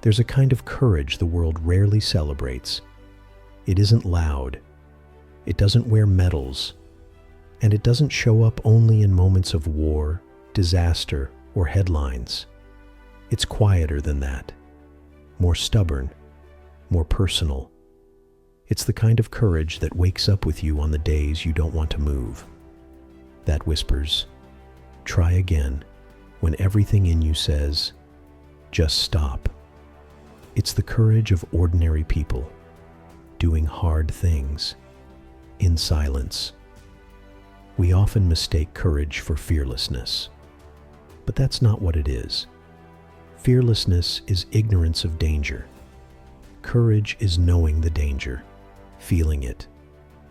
There's a kind of courage the world rarely celebrates. It isn't loud. It doesn't wear medals. And it doesn't show up only in moments of war, disaster, or headlines. It's quieter than that. More stubborn. More personal. It's the kind of courage that wakes up with you on the days you don't want to move. That whispers, "Try again," when everything in you says, "Just stop." It's the courage of ordinary people, doing hard things, in silence. We often mistake courage for fearlessness, but that's not what it is. Fearlessness is ignorance of danger. Courage is knowing the danger, feeling it,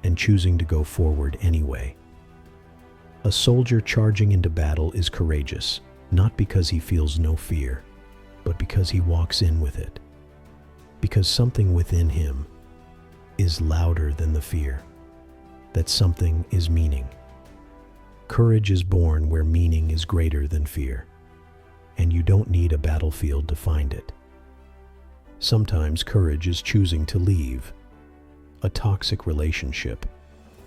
and choosing to go forward anyway. A soldier charging into battle is courageous, not because he feels no fear, but because he walks in with it. Because something within him is louder than the fear. That something is meaning. Courage is born where meaning is greater than fear, and you don't need a battlefield to find it. Sometimes courage is choosing to leave. A toxic relationship,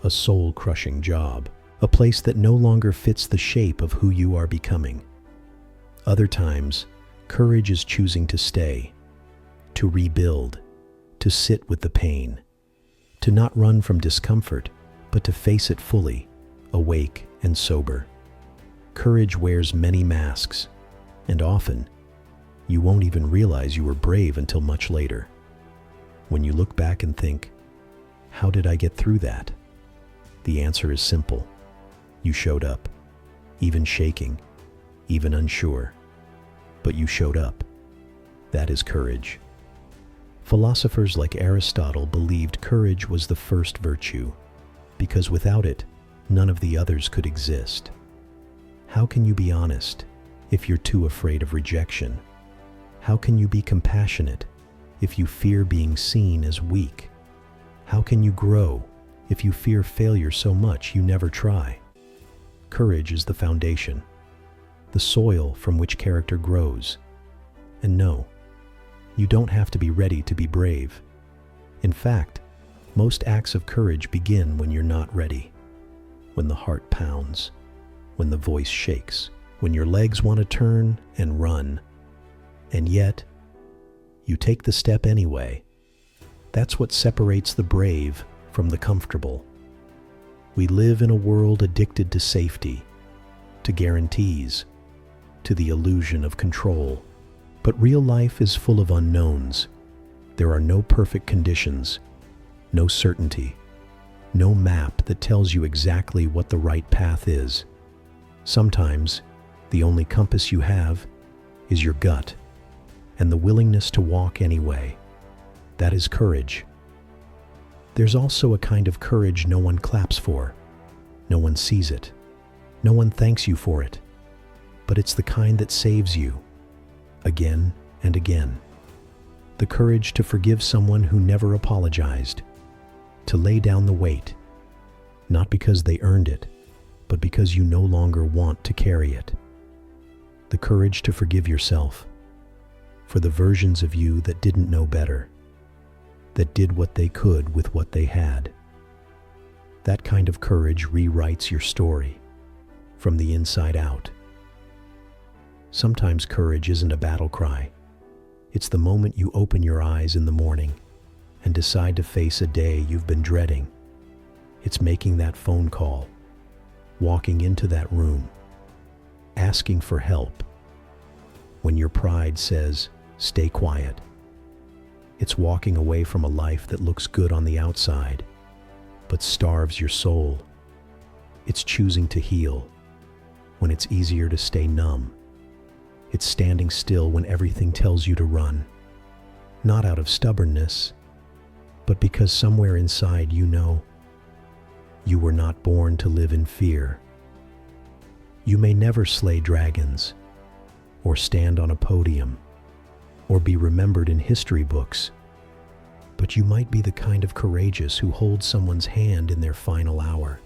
a soul-crushing job, a place that no longer fits the shape of who you are becoming. Other times, courage is choosing to stay, to rebuild, to sit with the pain, to not run from discomfort, but to face it fully, awake and sober. Courage wears many masks, and often, you won't even realize you were brave until much later. When you look back and think, "How did I get through that?" The answer is simple. You showed up, even shaking, even unsure, but you showed up. That is courage. Philosophers like Aristotle believed courage was the first virtue, because without it, none of the others could exist. How can you be honest if you're too afraid of rejection? How can you be compassionate if you fear being seen as weak? How can you grow if you fear failure so much you never try? Courage is the foundation, the soil from which character grows. And no, you don't have to be ready to be brave. In fact, most acts of courage begin when you're not ready, when the heart pounds, when the voice shakes, when your legs want to turn and run. And yet, you take the step anyway. That's what separates the brave from the comfortable. We live in a world addicted to safety, to guarantees, to the illusion of control. But real life is full of unknowns. There are no perfect conditions, no certainty, no map that tells you exactly what the right path is. Sometimes, the only compass you have is your gut and the willingness to walk anyway. That is courage. There's also a kind of courage no one claps for. No one sees it. No one thanks you for it. But it's the kind that saves you, again and again. The courage to forgive someone who never apologized. To lay down the weight, not because they earned it, but because you no longer want to carry it. The courage to forgive yourself for the versions of you that didn't know better, that did what they could with what they had. That kind of courage rewrites your story from the inside out. Sometimes courage isn't a battle cry. It's the moment you open your eyes in the morning and decide to face a day you've been dreading. It's making that phone call, walking into that room, asking for help when your pride says, "Stay quiet." It's walking away from a life that looks good on the outside, but starves your soul. It's choosing to heal when it's easier to stay numb. It's standing still when everything tells you to run, not out of stubbornness, but because somewhere inside you know you were not born to live in fear. You may never slay dragons, or stand on a podium, or be remembered in history books, but you might be the kind of courageous who holds someone's hand in their final hour,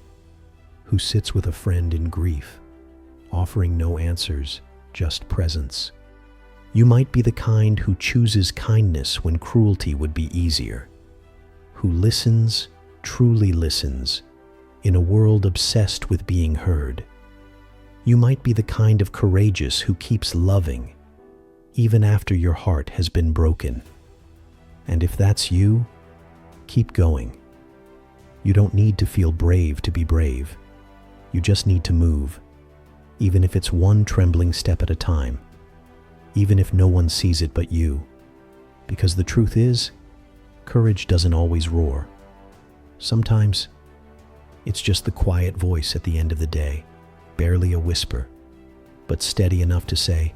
who sits with a friend in grief, offering no answers, just presence. You might be the kind who chooses kindness when cruelty would be easier, who listens, truly listens, in a world obsessed with being heard. You might be the kind of courageous who keeps loving, even after your heart has been broken. And if that's you, keep going. You don't need to feel brave to be brave. You just need to move, even if it's one trembling step at a time, even if no one sees it but you. Because the truth is, courage doesn't always roar. Sometimes, it's just the quiet voice at the end of the day, barely a whisper, but steady enough to say,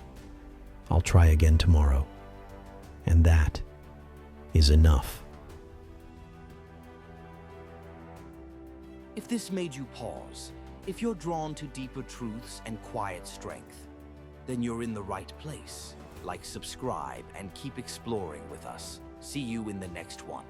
"I'll try again tomorrow." And that is enough. If this made you pause, if you're drawn to deeper truths and quiet strength, then you're in the right place. Like, subscribe, and keep exploring with us. See you in the next one.